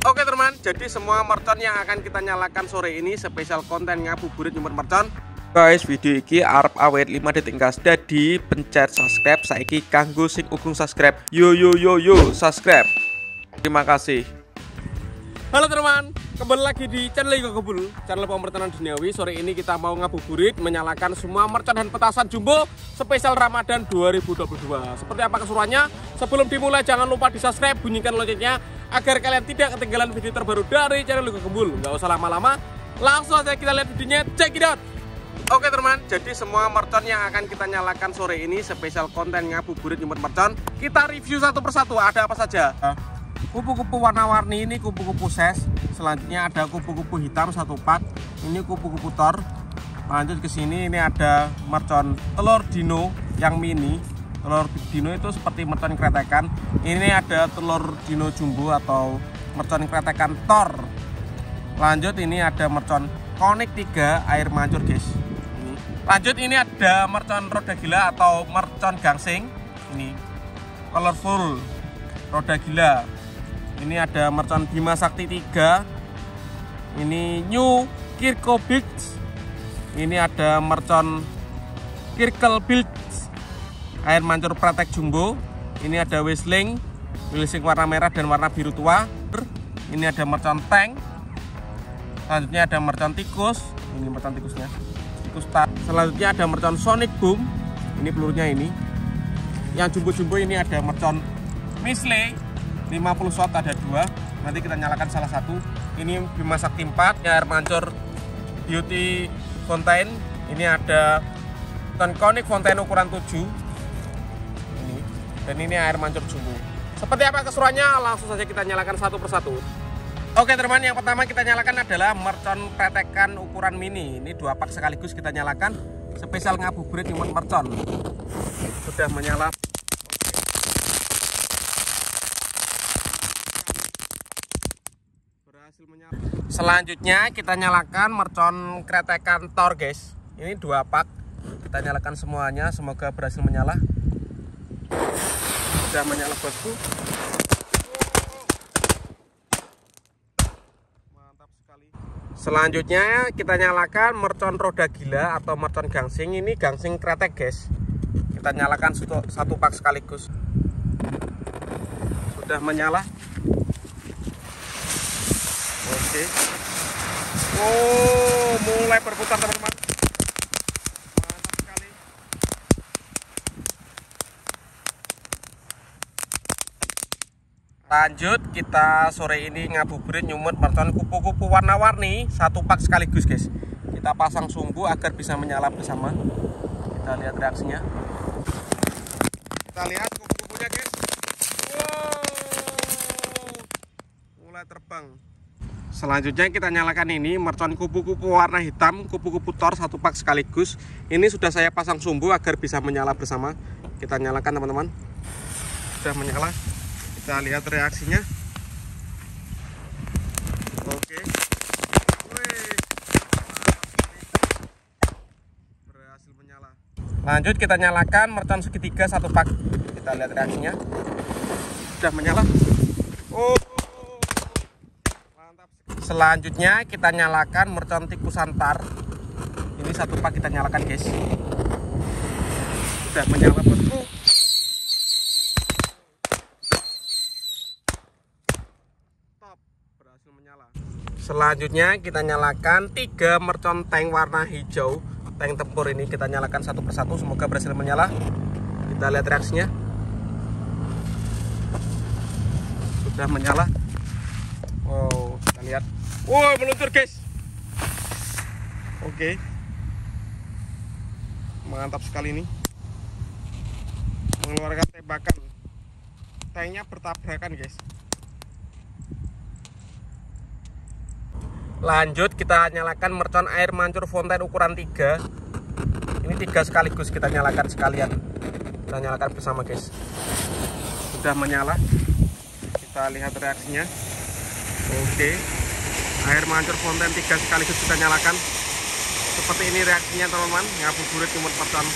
Oke teman, jadi semua mercon yang akan kita nyalakan sore ini spesial konten ngabuburit nyumet mercon. Guys, video iki arep awet 5 detik gas. Jadi pencet subscribe saiki kanggo sing ukung subscribe. Yo subscribe. Terima kasih. Halo teman, kembali lagi di channel Iko Kebul, channel pemerintahan duniawi. Sore ini kita mau ngabuburit menyalakan semua mercon dan petasan jumbo spesial Ramadan 2022. Seperti apa keseruannya? Sebelum dimulai jangan lupa di subscribe, bunyikan loncengnya agar kalian tidak ketinggalan video terbaru dari channel Iko Kebul. Nggak usah lama-lama, langsung aja kita lihat videonya, check it out. Oke teman, jadi semua mercon yang akan kita nyalakan sore ini spesial konten ngabuburit nyumet mercon. Kita review satu persatu, ada apa saja. Kupu-kupu warna-warni ini kupu-kupu ses. Selanjutnya ada kupu-kupu hitam satu pak. Ini kupu-kupu Thor. Lanjut ke sini ini ada mercon telur dino yang mini. Telur dino itu seperti mercon kretekan. Ini ada telur dino jumbo atau mercon kretekan Thor. Lanjut ini ada mercon konik 3 air mancur guys. Lanjut ini ada mercon roda gila atau mercon gangsing. Ini colorful roda gila. Ini ada mercon Bima Sakti 3. Ini New Kirko Beach. Ini ada mercon Kirkel Beach air mancur pratek jumbo. Ini ada Whistling warna merah dan warna biru tua. Ini ada mercon Tank. Selanjutnya ada mercon tikus. Ini mercon tikusnya, tikus tar. Selanjutnya ada mercon Sonic Boom. Ini pelurunya ini. Yang jumbo-jumbo ini ada mercon Misle 50 shot, ada 2. Nanti kita nyalakan salah satu. Ini Bima Sakti 4 air mancur Beauty Fountain. Ini ada konik Fountain ukuran 7 ini. Dan ini air mancur jumbo. Seperti apa keseruannya, langsung saja kita nyalakan satu persatu. Oke teman, yang pertama kita nyalakan adalah mercon pretekan ukuran mini. Ini 2 pak sekaligus kita nyalakan. Spesial ngabuburit nyumet mercon. Sudah menyala. Selanjutnya kita nyalakan mercon kretekan Thor guys. Ini 2 pak. Kita nyalakan semuanya, semoga berhasil menyala. Sudah menyala bosku. Mantap sekali. Selanjutnya kita nyalakan mercon roda gila atau mercon gangsing. Ini gangsing kretek guys. Kita nyalakan satu pak sekaligus. Sudah menyala. Oke. Oh, mulai berputar teman-teman. Mantap sekali. Lanjut kita sore ini ngabuburit nyumet mercon kupu-kupu warna-warni 1 pak sekaligus guys. Kita pasang sumbu agar bisa menyala bersama. Kita lihat reaksinya. Kita lihat kupu-kupunya guys. Wow, mulai terbang. Selanjutnya kita nyalakan ini mercon kupu-kupu warna hitam, kupu-kupu Thor 1 pak sekaligus. Ini sudah saya pasang sumbu agar bisa menyala bersama. Kita nyalakan teman-teman. Sudah menyala. Kita lihat reaksinya. Oke. Berhasil menyala. Lanjut kita nyalakan mercon segitiga 1 pak. Kita lihat reaksinya. Sudah menyala. Oh. Selanjutnya kita nyalakan mercon tikusan Tar. Ini 1 pak kita nyalakan guys. Sudah menyala bosku. Top, berhasil menyala. Selanjutnya kita nyalakan 3 mercon tank warna hijau. Tank tempur ini kita nyalakan satu persatu, semoga berhasil menyala. Kita lihat reaksinya. Sudah menyala. Wow, kita lihat. Wow, meluncur guys. Oke. Mantap sekali nih. Mengeluarkan tembakan. Tanknya bertabrakan guys. Lanjut kita nyalakan mercon air mancur Fountain ukuran 3. Ini 3 sekaligus kita nyalakan sekalian. Kita nyalakan bersama guys. Sudah menyala. Kita lihat reaksinya. Oke. Air mancur Fountain 3 sekaligus kita nyalakan. Seperti ini reaksinya teman-teman, ngabuburit nyumet mercon.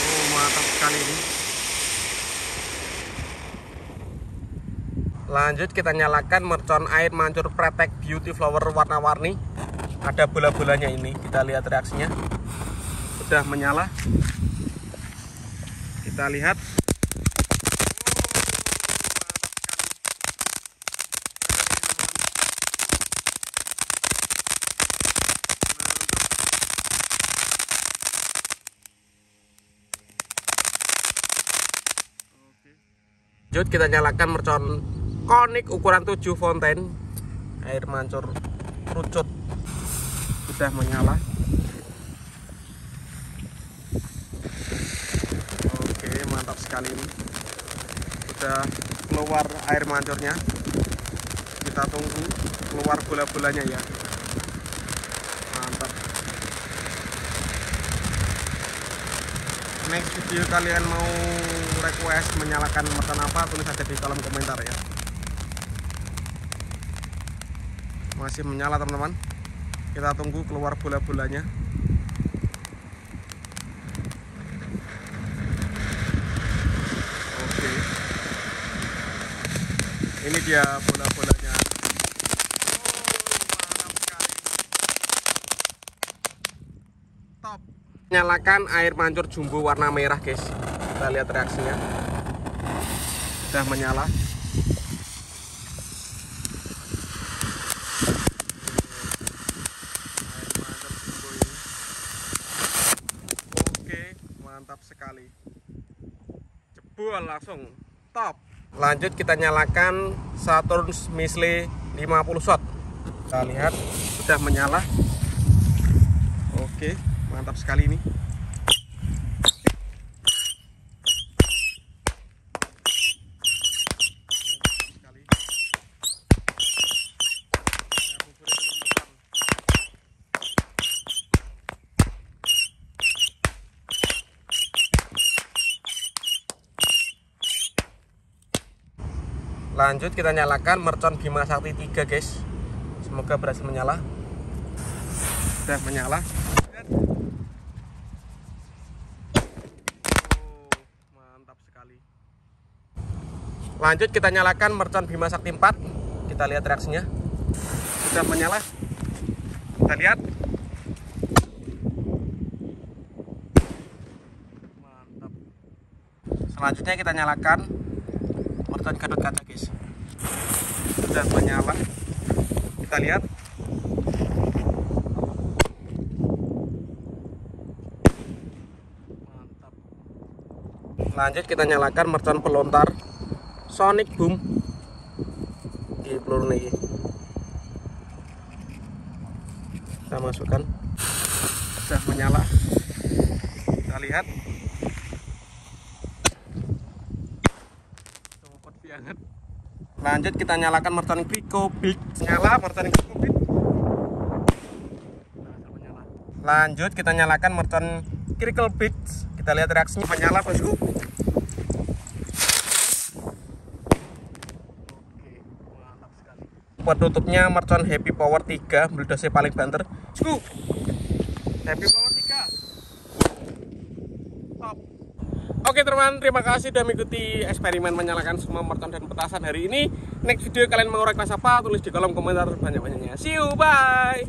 Oh, mantap sekali ini. Lanjut kita nyalakan mercon air mancur Pretek Beauty Flower warna-warni. Ada bola-bolanya ini, kita lihat reaksinya. Sudah menyala. Kita lihat. Lanjut kita nyalakan mercon konik ukuran 7 fonten air mancur kerucut. Sudah menyala. Oke, mantap sekali ini. Sudah keluar air mancurnya. Kita tunggu keluar bola-bolanya ya. Mantap. Next video kalian mau request menyalakan mercon apa, tulis aja di kolom komentar ya. Masih menyala teman-teman. Kita tunggu keluar bola-bolanya. Oke. Ini dia bola-bolanya. Mantap sekali. Top. Nyalakan air mancur jumbo warna merah, guys. Kita lihat reaksinya. Sudah menyala. Mantap sekali, jebol langsung top. Lanjut kita nyalakan Saturn Misle 50 watt. Kita lihat sudah menyala. Oke, mantap sekali ini. Lanjut kita nyalakan mercon Bima Sakti 3, guys. Semoga berhasil menyala. Sudah menyala. Mantap sekali. Lanjut kita nyalakan mercon Bima Sakti 4. Kita lihat reaksinya. Sudah menyala. Kita lihat. Mantap. Selanjutnya kita nyalakan mercon Gatot Kaca, guys. Sudah menyala. Kita lihat. Mantap. Lanjut kita nyalakan mercon pelontar Sonic Boom di peluru ini. Kita masukkan. Sudah menyala. Kita lihat. Lanjut kita nyalakan mercon Kriko Big. Nyala mercon Kriko Big. Lanjut kita nyalakan mercon Kriko Big. Kita lihat reaksinya. Menyala, bosku. Oke, mantap sekali. Penutupnya mercon Happy Power 3, meledosnya paling banter. Bosku. Happy Power 3. Top. Oke teman, terima kasih sudah mengikuti eksperimen menyalakan semua mercon dan petasan hari ini. Next video kalian mau request apa, tulis di kolom komentar banyak-banyaknya. See you, bye.